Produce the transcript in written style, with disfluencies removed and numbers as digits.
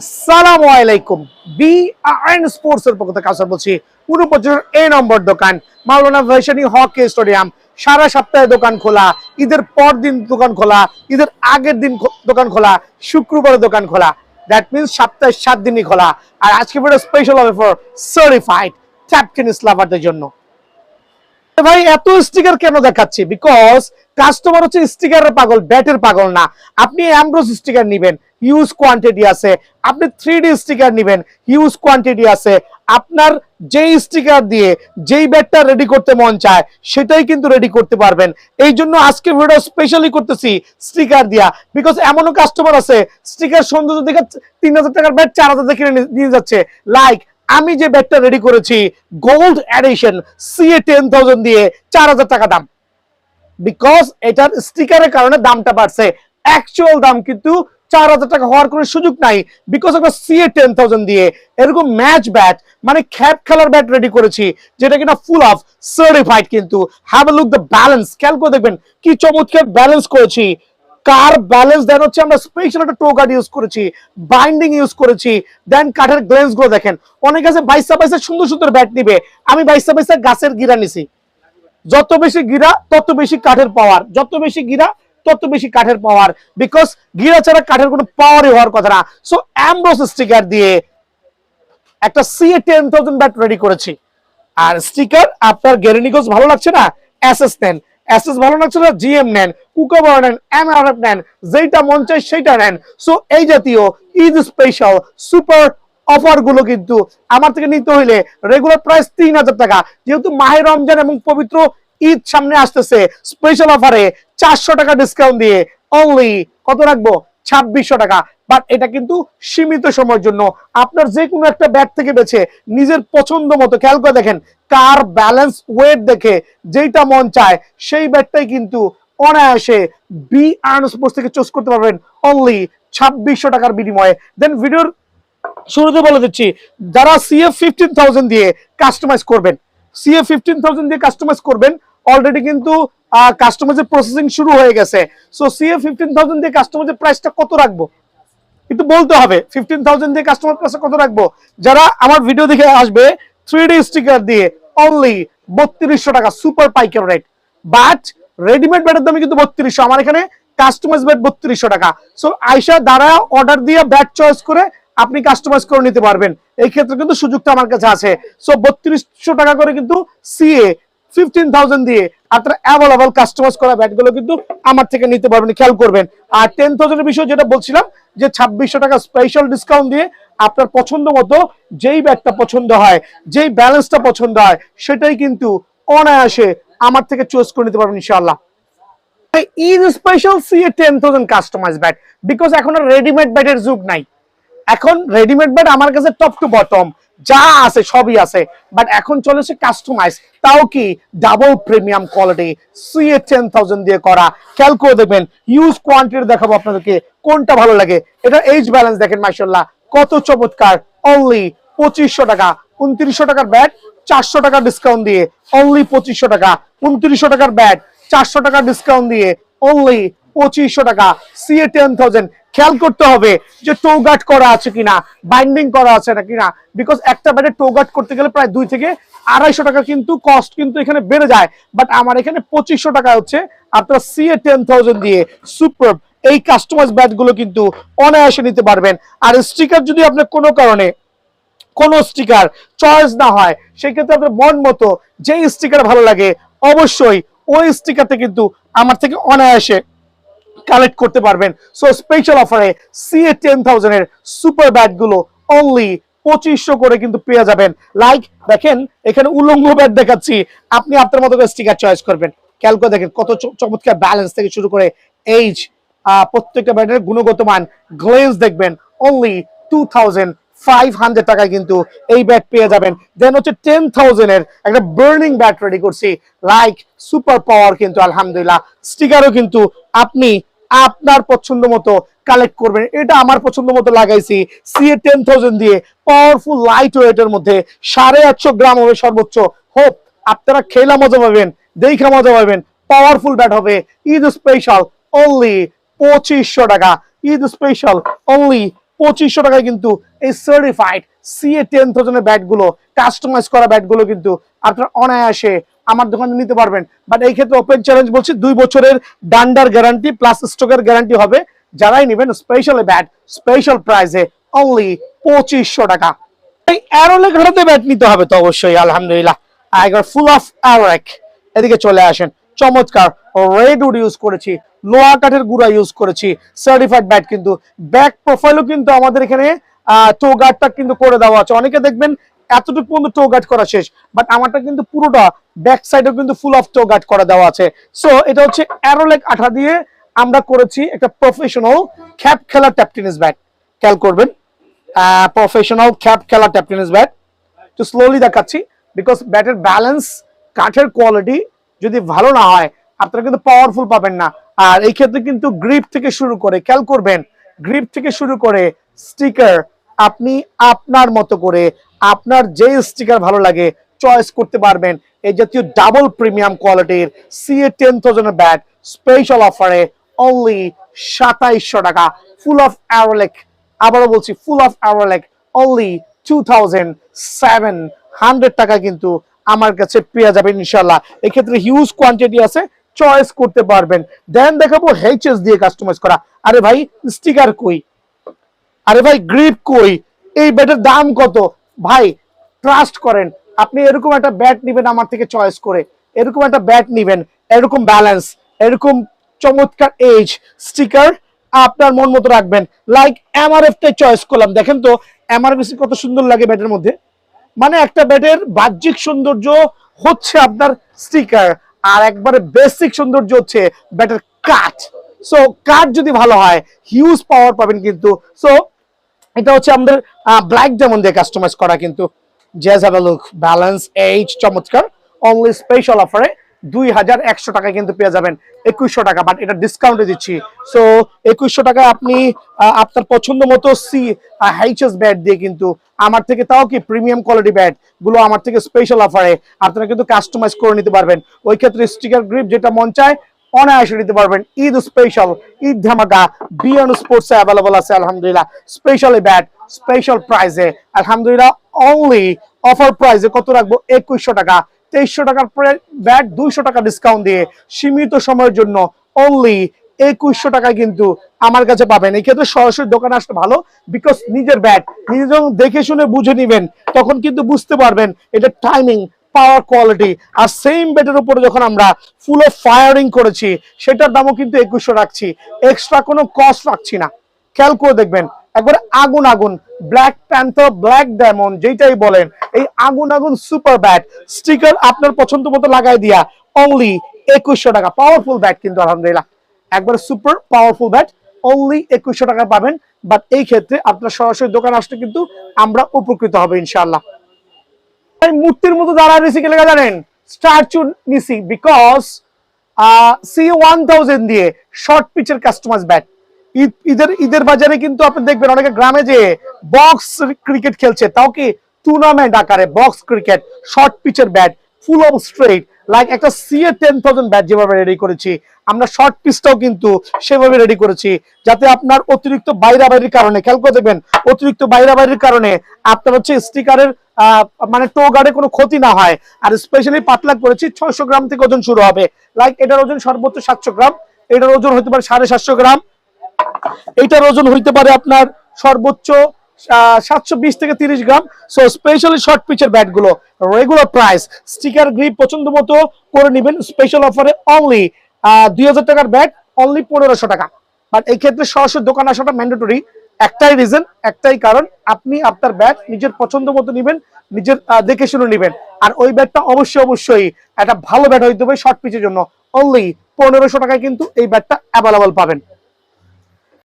আসসালামু আলাইকুম। BRN sports এর পক্ষ থেকে কাউসার বলছি। পুরোপজোর এ নম্বর দোকান মাওলানা ভাসানী হকি স্টেডিয়াম। সারা সপ্তাহে দোকান খোলা, ঈদের পর দিন দোকান খোলা, ঈদের আগের দিন দোকান খোলা, শুক্রবারে দোকান খোলা। দ্যাট মিনস সপ্তাহে 7 দিনই খোলা। আর আজকে ভিডিও স্পেশাল হবে ফর সার্টিফাইড ট্যাপ টেনিস লাভারদের জন্য। ভাই এত স্টিকার কেন দেখাচ্ছি? বিকজ কাস্টমার হচ্ছে স্টিকারের পাগল, ব্যাটের পাগল না। আপনি অ্যামব্রোস স্টিকার নিবেন, হিউজ কোয়ান্টিটি আছে। আপনি 3D স্টিকার নিবেন, হিউজ কোয়ান্টিটি আছে। আপনার যেই স্টিকার দিয়ে যেই ব্যাটটা রেডি করতে মন চায় সেটাই কিন্তু রেডি করতে পারবেন। এই জন্য আজকে ভিডিও স্পেশালি করতেছি স্টিকার দিয়া। বিকজ এমনও কাস্টমার আছে স্টিকার সৌন্দর্য দেখে 3000 টাকার ব্যাট 4000 দিয়ে কিনে নিয়ে যাচ্ছে। লাইক আমি যে ব্যাটটা রেডি করেছি গোল্ড এডিশন সিএ 10,000 দিয়ে 4000 টাকা দাম। বিকজ এটার স্টিকারের কারণে দামটা বাড়ছে, অ্যাকচুয়াল দাম কিন্তু 4000 টাকা হওয়ার কোনো সুযোগ নাই। বিকজ আমরা সিএ 10,000 দিয়ে এরকম ম্যাচ ব্যাট মানে খ্যাপ খেলার ব্যাট রেডি করেছি, যেটা কিনা ফুল অফ সার্টিফাইড। কিন্তু have a look the balance, খেয়াল করে দেখবেন কি চমৎকার ব্যালেন্স করেছি। কার ব্যালেন্স দেন হচ্ছে আমরা স্পেশাল একটা টো গার্ড ইউজ করেছি, বাইন্ডিং ইউজ করেছি। দেন কাঠের গ্লেন্স গুলো দেখেন। অনেক আছে বাইসা বাইসা সুন্দর সুন্দর ব্যাট নিবে, আমি বাইসা বাইসা গাছের গিরা নিছি। যত বেশি গিরা তত বেশি কাঠের পাওয়ার, যত বেশি গিরা তত বেশি কাঠের পাওয়ার। বিকজ গিরা ছাড়া কাঠের কোনো পাওয়ারই হওয়ার কথা না। সো অ্যামব্রোস স্টিকার দিয়ে একটা সিএ 10,000 ব্যাট রেডি করেছি। আর স্টিকার আপনার গেরেনিকোস ভালো লাগছে না, এসএস নেন। এসএস ভালো লাগছে না, জিএম নেন, কুকাবার নেন, এমআরএফ নেন, যেটা মন চাই সেটা নেন। সো এই জাতীয় ঈদ স্পেশাল সুপার অফার গুলো কিন্তু আমার থেকে নিতে হইলে রেগুলার প্রাইস 3000 টাকা। যেহেতু মাহে রমজান এবং পবিত্র ঈদ সামনে আসতেছে, স্পেশাল অফারে 400 টাকা ডিসকাউন্ট দিয়ে অনলি কত রাখবো? 2600 টাকা। বাট এটা কিন্তু সীমিত সময়ের জন্য। আপনার যে কোনো একটা ব্যাট থেকে বেছে নিজের পছন্দ মতো, খেয়াল করে দেখেন কার ব্যালেন্স ওয়েট দেখে যেটা মন চায় সেই ব্যাটটাই কিন্তু অনায়াসে বিআরএন স্পোর্টস থেকে চুজ করতে পারবেন অনলি 2600 টাকার বিনিময়ে। দেন ভিডিওর শুরুতে বলে দিচ্ছি, যারা সিএফ 15,000 দিয়ে কাস্টমাইজ করবেন, সিএফ 15,000 দিয়ে কাস্টমাইজ করবেন, অলরেডি কিন্তু কাস্টমাইজের প্রসেসিং শুরু হয়ে গেছে। সো সিএফ 15,000 দিয়ে কাস্টমাইজের প্রাইসটা কত রাখবো একটু বলতে হবে। 15,000 দিয়ে কাস্টমার প্রাইসটা কত রাখবো? যারা আমার ভিডিও দেখে আসবে 3D স্টিকার দিয়ে অনলি 3200 টাকা, সুপার পাইকার রেট। বাট রেডিমেড ব্যাটের দামে কিন্তু 3200, আমার এখানে কাস্টমাইজ ব্যাট 3200 টাকা। সো আয়শা দ্বারা অর্ডার দিয়ে ব্যাট চয়েস করে আপনি কাস্টমাইজ করে নিতে পারবেন। এই ক্ষেত্রে কিন্তু সুযোগটা আমার কাছে আছে। সো 3200 টাকা করে কিন্তু সিএ 15,000 দিয়ে আপনারা অ্যাভেলেবল কাস্টমাইজ করা ব্যাটগুলো কিন্তু আমার থেকে নিতে পারবেন, খেয়াল করবেন। আর 10,000 এর বিষয় যেটা বলছিলাম যে 2600 টাকা স্পেশাল ডিসকাউন্ট দিয়ে আপনার পছন্দ মতো যেই ব্যাটটা পছন্দ হয়, যেই ব্যালেন্সটা পছন্দ হয় সেটাই কিন্তু অনায়াসে আমার থেকে চুজ করে নিতে পারবেন ইনশাআল্লাহ। ঈদ স্পেশাল সিএ 10,000 কাস্টমাইজ ব্যাট। বিকজ এখন আর রেডিমেড ব্যাটের যুগ নাই। এখন রেডিমেড ব্যাট আমার কাছে টপ টু বটম যা আছে সবই আছে। বাট এখন চলেছে কাস্টমাইজ, তাও কি ডাবল প্রিমিয়াম কোয়ালিটি সিএ 10,000 দিয়ে করা। খেয়াল করে দেখবেন, ইউজ কোয়ান্টিটি দেখাবো আপনাদেরকে কোনটা ভালো লাগে। এটা এইচ ব্যালেন্স দেখেন মাশাআল্লাহ কত চমৎকার। অনলি 2500 টাকা, 2900 টাকার ব্যাট 400 টাকা ডিসকাউন্ট দিয়ে অনলি 2500 টাকা। 2900 টাকার ব্যাট 400 টাকা ডিসকাউন্ট দিয়ে অনলি 2500 টাকা সিএ 10,000। খেয়াল করতে হবে যে টো গার্ড করা আছে কিনা, বাইন্ডিং করা আছে না কিনা। বিকজ একটা ব্যাটে টো গার্ড করতে গেলে প্রায় 2 থেকে 250 টাকা কিন্তু কস্ট কিন্তু এখানে বেড়ে যায়। বাট আমার এখানে 2500 টাকা হচ্ছে আপনারা সিএ 10,000 দিয়ে সুপার এই কাস্টমাইজ ব্যাট গুলো কিন্তু অনায়াসে নিতে পারবেন। আর স্টিকার যদি আপনার কোনো কারণে কোন স্টিকার চয়েস না হয়, সেক্ষেত্রে আপনার মন মতো যে স্টিকার ভালো লাগে অবশ্যই ওই স্টিকারটা কিন্তু আমার থেকে অনায়াসে কালেক্ট করতে পারবেন। সো স্পেশাল অফারে সিএ 10,000 এর সুপার ব্যাট গুলো অনলি 2500 করে কিন্তু পেয়ে যাবেন। লাইক দেখেন এখানে উলঙ্গ ব্যাট দেখাচ্ছি, আপনি আপনার মতো করে স্টিকার চয়েস করবেন। খেয়াল করে দেখেন কত চমৎকার ব্যালেন্স থেকে শুরু করে এইচ, প্রত্যেকটা ব্যাটের গুণগত মান, গ্লেন্স দেখবেন অনলি 2,500 টাকায় কিন্তু এই ব্যাট পেয়ে যাবেন। দেন হচ্ছে 10,000 এর একটা বার্নিং ব্যাট রেডি করছি, লাইক সুপার পাওয়ার কিন্তু আলহামদুলিল্লাহ। স্টিকারও কিন্তু আপনি আপনার পছন্দ মতো কালেক্ট করবেন। এটা আমার পছন্দ মতো লাগাইছি সিএ 10,000 দিয়ে, পাওয়ারফুল লাইট ওয়েটের মধ্যে 850 গ্রাম হবে সর্বোচ্চ। হোপ আপনারা খেলা মজা পাবেন, দেখা মজা পাবেন। পাওয়ারফুল ব্যাট হবে। ঈদ স্পেশাল অনলি 2500 টাকা, ঈদ স্পেশাল অনলি 2500 টাকায় কিন্তু এই সার্টিফাইড CA 10,000 এর ব্যাট গুলো, কাস্টমাইজ করা ব্যাট গুলো কিন্তু আপনারা অনায়াসে আমার দোকানে নিতে পারবেন। বাট এই ক্ষেত্রে ওপেন চ্যালেঞ্জ বলছি, 2 বছরের ডান্ডার গ্যারান্টি প্লাস স্টকের গ্যারান্টি হবে। যারাই নেবেন স্পেশাল ব্যাট, স্পেশাল প্রাইসে অনলি 2500 টাকা। এই অ্যারোলেক হাতে ব্যাট নিতে হবে তো অবশ্যই। আলহামদুলিল্লাহ, আইগার ফুল অফ অ্যারোলেক। এদিকে চলে আসেন, চমৎকার রেডউড ইউজ করেছি, লোহা কাঠের গুঁড়া ইউজ করেছি, সার্টিফাইড ব্যাট। কিন্তু ব্যাক প্রোফাইলও কিন্তু আমাদের এখানে টো গার্ডটা কিন্তু করে দেওয়া আছে। অনেকে দেখবেন এতটুকু পর্যন্ত টো গার্ড করা শেষ, বাট আমারটা কিন্তু পুরোটা ব্যাক সাইডেও কিন্তু ফুল অফ টো গার্ড করা দেওয়া আছে। সো এটা হচ্ছে অ্যারোলেক আঠা দিয়ে আমরা করেছি একটা প্রফেশনাল খ্যাপ খেলা ট্যাপ টেনিস ব্যাট। খেয়াল করবেন, প্রফেশনাল খ্যাপ খেলা ট্যাপ টেনিস ব্যাট। একটু স্লোলি দেখাচ্ছি বিকজ ব্যাটের ব্যালেন্স, কাঠের কোয়ালিটি যদি ভালো না হয় আপনারা কিন্তু পাওয়ারফুল পাবেন না। আর এই ক্ষেত্রে কিন্তু গ্রিপ থেকে শুরু করে, খেয়াল করবেন, গ্রিপ থেকে শুরু করে স্টিকার আপনি আপনার মতো করে আপনার যে স্টিকার ভালো লাগে চয়েস করতে পারবেন। এই জাতীয় ডাবল প্রিমিয়াম কোয়ালিটির CA 10,000 ব্যাট স্পেশাল অফারে অনলি 2700 টাকা। ফুল অফ অ্যারোলেক, আবারও বলছি ফুল অফ অ্যারোলেক অনলি 2700 টাকা কিন্তু আমার কাছে পেয়ে যাবেন ইনশাল্লাহ। এক্ষেত্রে হিউজ কোয়ান্টিটি আছে, চয়েস করতে পারবেন। দেন দেখাবো HH দিয়ে কাস্টমাইজ করা। আরে ভাই স্টিকার কই, আরে ভাই গ্রিপ কই, এই ব্যাটের দাম কত? ভাই ট্রাস্ট করেন, আপনি এরকম একটা ব্যাট নিবেন আমার থেকে চয়েস করে, এরকম একটা ব্যাট নিবেন, এরকম ব্যালেন্স, এরকম চমৎকার এজ স্টিকার আপনার মন মতো রাখবেন। লাইক MRF টাই চয়েস করলাম, দেখেন তো MRF কত সুন্দর লাগে ব্যাটের মধ্যে। মানে একটা ব্যাটের বাহ্যিক সৌন্দর্য হচ্ছে আপনার স্টিকার, আর একবারে বেসিক সৌন্দর্য হচ্ছে ব্যাটের কাট। সো কাট যদি ভালো হয় হিউজ পাওয়ার পাবেন কিন্তু। সো এটা হচ্ছে আমাদের ব্ল্যাক ডায়মন্ড দিয়ে কাস্টমাইজ করা কিন্তু। Just have a look, balance, edge, চমৎকার। অনলি স্পেশাল অফারে 2100 টাকায় কিন্তু পেয়ে যাবেন 2100 টাকা, বাট এটা ডিসকাউন্টে দিচ্ছি। সো 2100 টাকায় আপনি আপনার পছন্দ মতো HH ব্যাট দিয়ে কিন্তু আমার থেকে, তাও কি প্রিমিয়াম কোয়ালিটি ব্যাট গুলো আমার থেকে স্পেশাল অফারে আপনারা কিন্তু কাস্টমাইজ করে নিতে পারবেন। ওই ক্ষেত্রে স্টিকার গ্রিপ যেটা মন চায় অনায়াসে নিতে পারবেন। ঈদ স্পেশাল, ঈদ ধামাকা বিয়ন্ড স্পোর্টসে অ্যাভেলেবল আছে আলহামদুলিল্লাহ। স্পেশাল ব্যাট স্পেশাল প্রাইসে আলহামদুলিল্লাহ। অনলি অফার প্রাইসে কত রাখবো? 2100 টাকা। 2300 টাকার ব্যাট 200 টাকা ডিসকাউন্ট দিয়ে সীমিত সময়ের জন্য অনলি 2100 টাকায় কিন্তু আমার কাছে পাবেন। এই ক্ষেত্রে সরাসরি দোকানে আসতে ভালো, বিকজ নিজের ব্যাট নিজে যখন দেখে শুনে বুঝে নিবেন তখন কিন্তু বুঝতে পারবেন এটা টাইমিং, পাওয়ার, কোয়ালিটি। আর সেম ব্যাটের উপরে যখন আমরা ফুল অফ ফায়ারিং করেছি সেটার দামও কিন্তু 2100 রাখছি, এক্সট্রা কোনো কস্ট রাখছি না। খেয়াল করে দেখবেন, একবারে আগুন আগুন ব্ল্যাক প্যান্থার, ব্ল্যাক ডায়মন্ড যেটাই বলেন, এই আগুন আগুন সুপার ব্যাট স্টিকার আপনার পছন্দ মতো লাগাই দিয়া অনলি 2100 টাকা। পাওয়ারফুল ব্যাট কিন্তু আলহামদুলিল্লাহ, একবারে সুপার পাওয়ারফুল ব্যাট অনলি 2100 টাকা পাবেন। বাট এই ক্ষেত্রে আপনার সরাসরি দোকান আসলে কিন্তু আমরা উপকৃত হবে ইনশাআল্লাহ। মূর্তির মতো দাঁড়ায় রয়েছি কে লেখা জানেন? স্ট্যাচু নিছি, বিকজ CA 1000 দিয়ে শর্ট পিচের কাস্টমাইজ ব্যাট। ঈদের বাজারে কিন্তু আপনি দেখবেন অনেকে গ্রামে যে বক্স ক্রিকেট খেলছে, তাও কি টুর্নামেন্ট আকারে বক্স ক্রিকেট, শর্ট পিচের bat full of straight, like একটা CA 10,000 ব্যাট যেভাবে রেডি করেছি আমরা শর্ট পিচটাও কিন্তু সেভাবে রেডি করেছি, যাতে আপনার অতিরিক্ত বাইরাবাড়ির কারণে, খেয়াল করে দেখবেন, অতিরিক্ত বাইরাবাড়ির কারণে আপনার হচ্ছে স্টিকারের মানে টো গার্ডে কোনো ক্ষতি না হয়। আর স্পেশালি পাতলা করেছি, 600 গ্রাম থেকে ওজন শুরু হবে। লাইক এটার ওজন সর্বোচ্চ 700 গ্রাম, এটার ওজন হতে পারে 750 গ্রাম, এইটার ওজন হইতে পারে আপনার সর্বোচ্চ 720 থেকে 30 গ্রাম। সো স্পেশালি শর্ট পিচের ব্যাট গুলো রেগুলার প্রাইস, স্টিকার গ্রিপ পছন্দ মতো করে নেবেন স্পেশাল অফারে অনলি 2000 টাকার ব্যাট অনলি 1500 টাকা। বাট এই ক্ষেত্রে সরাসরি দোকান আসাটা ম্যান্ডেটরি, একটাই রিজন, একটাই কারণ, আপনি আপনার ব্যাট নিজের পছন্দ মতো নেবেন, নিজের দেখে শুনে নেবেন। আর ওই ব্যাটটা অবশ্যই অবশ্যই একটা ভালো ব্যাট হইতে হবে শর্ট পিচের জন্য। অনলি 1500 টাকায় কিন্তু এই ব্যাটটা অ্যাভেলেবল পাবেন।